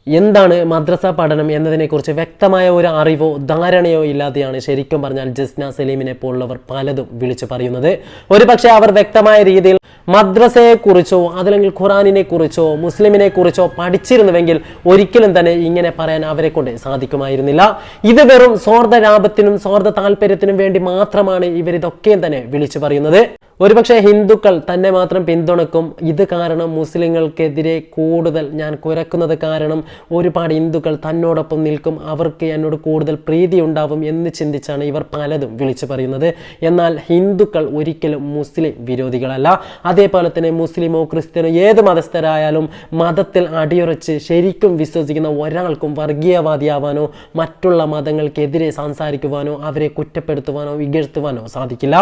എന്താണ് മദ്രസ പഠനം എന്നതിനെക്കുറിച്ച് വ്യക്തമായ ഒരു അറിവോ ധാരണയോ ഇല്ലാതെയാണ് ശരിക്കും പറഞ്ഞാൽ ജസ്ന സലീമിനെ പോലുള്ളവർ പലതും വിളിച്ചു പറയുന്നത്. ഒരുപക്ഷെ അവർ വ്യക്തമായ രീതിയിൽ മദ്രസയെക്കുറിച്ചോ അതല്ലെങ്കിൽ ഖുറാനിനെ കുറിച്ചോ മുസ്ലിമിനെ കുറിച്ചോ പഠിച്ചിരുന്നുവെങ്കിൽ ഒരിക്കലും തന്നെ ഇങ്ങനെ പറയാൻ അവരെ കൊണ്ട് സാധിക്കുമായിരുന്നില്ല. ഇത് വെറും സ്വാർത്ഥ ലാഭത്തിനും സ്വാർത്ഥ താല്പര്യത്തിനും വേണ്ടി മാത്രമാണ് ഇവരിതൊക്കെയും തന്നെ വിളിച്ചു പറയുന്നത്. ഒരുപക്ഷെ ഹിന്ദുക്കൾ തന്നെ മാത്രം പിന്തുണക്കും, ഇത് കാരണം മുസ്ലിങ്ങൾക്കെതിരെ കൂടുതൽ ഞാൻ കുരക്കുന്നത് കാരണം ഒരുപാട് ഹിന്ദുക്കൾ തന്നോടൊപ്പം നിൽക്കും, അവർക്ക് എന്നോട് കൂടുതൽ പ്രീതി ഉണ്ടാവും എന്ന് ചിന്തിച്ചാണ് ഇവർ പലതും വിളിച്ചു പറയുന്നത്. എന്നാൽ ഹിന്ദുക്കൾ ഒരിക്കലും മുസ്ലിം വിരോധികളല്ല. അതേപോലെ തന്നെ മുസ്ലിമോ ക്രിസ്ത്യനോ ഏത് മതസ്ഥരായാലും മതത്തിൽ അടിയുറച്ച് ശരിക്കും വിശ്വസിക്കുന്ന ഒരാൾക്കും വർഗീയവാദിയാവാനോ മറ്റുള്ള മതങ്ങൾക്കെതിരെ സംസാരിക്കുവാനോ അവരെ കുറ്റപ്പെടുത്തുവാനോ ഇകഴ്ത്തുവാനോ സാധിക്കില്ല.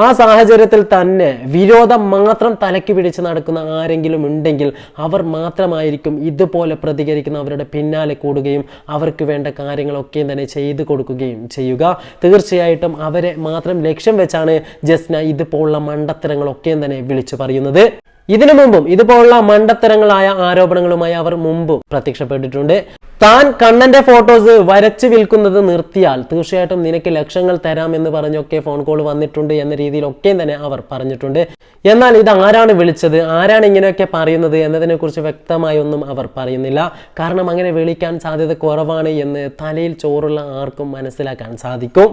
ആ സാഹചര്യത്തിൽ തന്നെ വിരോധം മാത്രം തലയ്ക്ക് പിടിച്ച് നടക്കുന്ന ആരെങ്കിലും ഉണ്ടെങ്കിൽ അവർ മാത്രമായിരിക്കും ഇതുപോലെ പ്രതികരിക്കുന്നവരുടെ പിന്നാലെ കൂടുകയും അവർക്ക് വേണ്ട കാര്യങ്ങളൊക്കെ തന്നെ ചെയ്തു കൊടുക്കുകയും ചെയ്യുക. തീർച്ചയായിട്ടും അവരെ മാത്രം ലക്ഷ്യം വെച്ചാണ് ജസ്ന ഇതുപോലുള്ള മണ്ടത്തരങ്ങളൊക്കെ തന്നെ വിളിച്ചു പറയുന്നത്. ഇതിനു മുമ്പും ഇതുപോലുള്ള മണ്ടത്തരങ്ങളായ ആരോപണങ്ങളുമായി അവർ മുമ്പും പ്രത്യക്ഷപ്പെട്ടിട്ടുണ്ട്. താൻ കണ്ണന്റെ ഫോട്ടോസ് വരച്ചു വിൽക്കുന്നത് നിർത്തിയാൽ തീർച്ചയായിട്ടും നിനക്ക് ലക്ഷങ്ങൾ തരാമെന്ന് പറഞ്ഞൊക്കെ ഫോൺ കോൾ വന്നിട്ടുണ്ട് എന്ന രീതിയിലൊക്കെ തന്നെ അവർ പറഞ്ഞിട്ടുണ്ട്. എന്നാൽ ഇത് ആരാണ് വിളിച്ചത്, ആരാണ് ഇങ്ങനെയൊക്കെ പറയുന്നത് എന്നതിനെ കുറിച്ച് വ്യക്തമായി ഒന്നും അവർ പറയുന്നില്ല. കാരണം അങ്ങനെ വിളിക്കാൻ സാധ്യത കുറവാണ് എന്ന് തലയിൽ ചോറുള്ള ആർക്കും മനസ്സിലാക്കാൻ സാധിക്കും.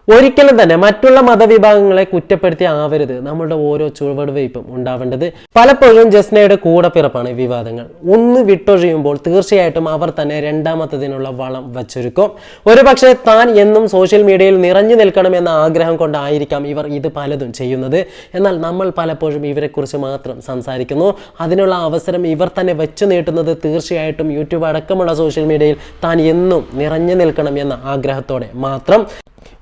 ഒരിക്കലും തന്നെ മറ്റുള്ള മതവിഭാഗങ്ങളെ കുറ്റപ്പെടുത്തി ആവരുത് നമ്മളുടെ ഓരോ ചുവടുവയ്പും ഉണ്ടാവേണ്ടത്. പലപ്പോഴും ജസ്നയുടെ കൂടെ പിറപ്പാണ് വിവാദങ്ങൾ. ഒന്ന് വിട്ടൊഴിയുമ്പോൾ തീർച്ചയായിട്ടും അവർ തന്നെ രണ്ടാമത്തതിനുള്ള വളം വച്ചൊരുക്കും. ഒരുപക്ഷെ താൻ എന്നും സോഷ്യൽ മീഡിയയിൽ നിറഞ്ഞു നിൽക്കണമെന്ന ആഗ്രഹം കൊണ്ടായിരിക്കാം ഇവർ ഇത് പലതും ചെയ്യുന്നത്. എന്നാൽ നമ്മൾ പലപ്പോഴും ഇവരെക്കുറിച്ച് മാത്രം സംസാരിക്കുന്നു. അതിനുള്ള അവസരം ഇവർ തന്നെ വെച്ചു നീട്ടുന്നത് തീർച്ചയായിട്ടും യൂട്യൂബ് അടക്കമുള്ള സോഷ്യൽ മീഡിയയിൽ താൻ എന്നും നിറഞ്ഞു നിൽക്കണം എന്ന ആഗ്രഹത്തോടെ മാത്രം.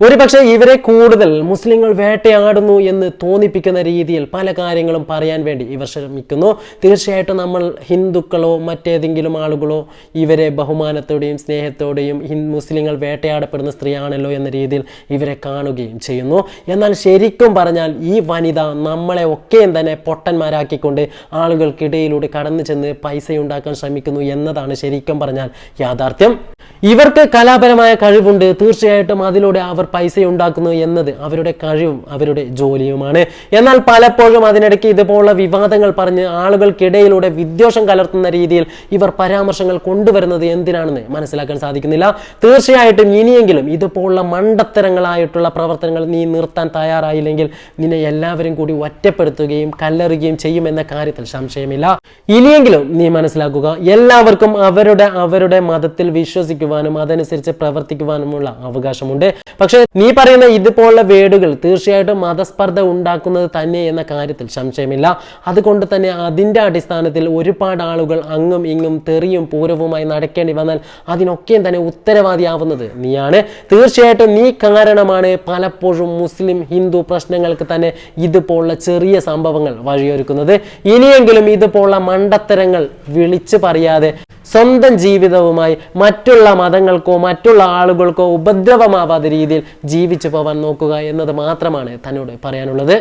ഒരുപക്ഷെ ഇവരെ കൂടുതൽ മുസ്ലിങ്ങൾ വേട്ടയാടുന്നു എന്ന് തോന്നിപ്പിക്കുന്ന രീതിയിൽ പല കാര്യങ്ങളും പറയാൻ വേണ്ടി ഇവർ ശ്രമിക്കുന്നു. തീർച്ചയായിട്ടും നമ്മൾ ഹിന്ദുക്കളോ മറ്റേതെങ്കിലും ആളുകളോ ഇവരെ ബഹുമാനത്തോടെയും സ്നേഹത്തോടെയും മുസ്ലിങ്ങൾ വേട്ടയാടപ്പെടുന്ന സ്ത്രീയാണല്ലോ എന്ന രീതിയിൽ ഇവരെ കാണുകയും ചെയ്യുന്നു. എന്നാൽ ശരിക്കും പറഞ്ഞാൽ ഈ വനിത നമ്മളെ ഒക്കെയും തന്നെ പൊട്ടന്മാരാക്കിക്കൊണ്ട് ആളുകൾക്കിടയിലൂടെ കടന്നു ചെന്ന് പൈസയുണ്ടാക്കാൻ ശ്രമിക്കുന്നു എന്നതാണ് ശരിക്കും പറഞ്ഞാൽ യാഥാർത്ഥ്യം. ഇവർക്ക് കലാപരമായ കഴിവുണ്ട്, തീർച്ചയായിട്ടും അതിലൂടെ അവർ പൈസ ഉണ്ടാക്കുന്നു എന്നത് അവരുടെ കഴിവും അവരുടെ ജോലിയുമാണ്. എന്നാൽ പലപ്പോഴും അതിനിടയ്ക്ക് ഇതുപോലുള്ള വിവാദങ്ങൾ പറഞ്ഞ് ആളുകൾക്കിടയിലൂടെ വിദ്വേഷം കലർത്തുന്ന രീതിയിൽ ഇവർ പരാമർശങ്ങൾ കൊണ്ടുവരുന്നത് എന്തിനാണെന്ന് മനസ്സിലാക്കാൻ സാധിക്കുന്നില്ല. തീർച്ചയായിട്ടും ഇനിയെങ്കിലും ഇതുപോലുള്ള മണ്ടത്തരങ്ങളായിട്ടുള്ള പ്രവർത്തനങ്ങൾ നീ നിർത്താൻ തയ്യാറായില്ലെങ്കിൽ നിന്നെ എല്ലാവരും കൂടി ഒറ്റപ്പെടുത്തുകയും കല്ലെറുകയും ചെയ്യുമെന്ന കാര്യത്തിൽ സംശയമില്ല. ഇനിയെങ്കിലും നീ മനസ്സിലാക്കുക, എല്ലാവർക്കും അവരുടെ മതത്തിൽ വിശ്വസിക്കുവാനും അതനുസരിച്ച് പ്രവർത്തിക്കുവാനുമുള്ള അവകാശമുണ്ട്. പക്ഷെ നീ പറയുന്ന ഇതുപോലുള്ള വേടുകൾ തീർച്ചയായിട്ടും മതസ്പർദ്ധ ഉണ്ടാക്കുന്നത് തന്നെ എന്ന കാര്യത്തിൽ സംശയമില്ല. അതുകൊണ്ട് തന്നെ അതിൻ്റെ അടിസ്ഥാനത്തിൽ ഒരുപാട് ആളുകൾ അങ്ങും ഇങ്ങും തെറിയും പൂരവുമായി നടക്കേണ്ടി വന്നാൽ അതിനൊക്കെയും തന്നെ ഉത്തരവാദിയാവുന്നത് നീയാണ്. തീർച്ചയായിട്ടും നീ കാരണമാണ് പലപ്പോഴും മുസ്ലിം ഹിന്ദു പ്രശ്നങ്ങൾക്ക് തന്നെ ഇതുപോലുള്ള ചെറിയ സംഭവങ്ങൾ വഴിയൊരുക്കുന്നത്. ഇനിയെങ്കിലും ഇതുപോലുള്ള മണ്ടത്തരങ്ങൾ വിളിച്ചു പറയാതെ സ്വന്തം ജീവിതവുമായി മറ്റുള്ള മതങ്ങൾക്കോ മറ്റുള്ള ആളുകൾക്കോ ഉപദ്രവമാവാത്ത രീതിയിൽ ജീവിച്ചു പോവാൻ നോക്കുക എന്നത് മാത്രമാണ് തന്നോട് പറയാനുള്ളത്.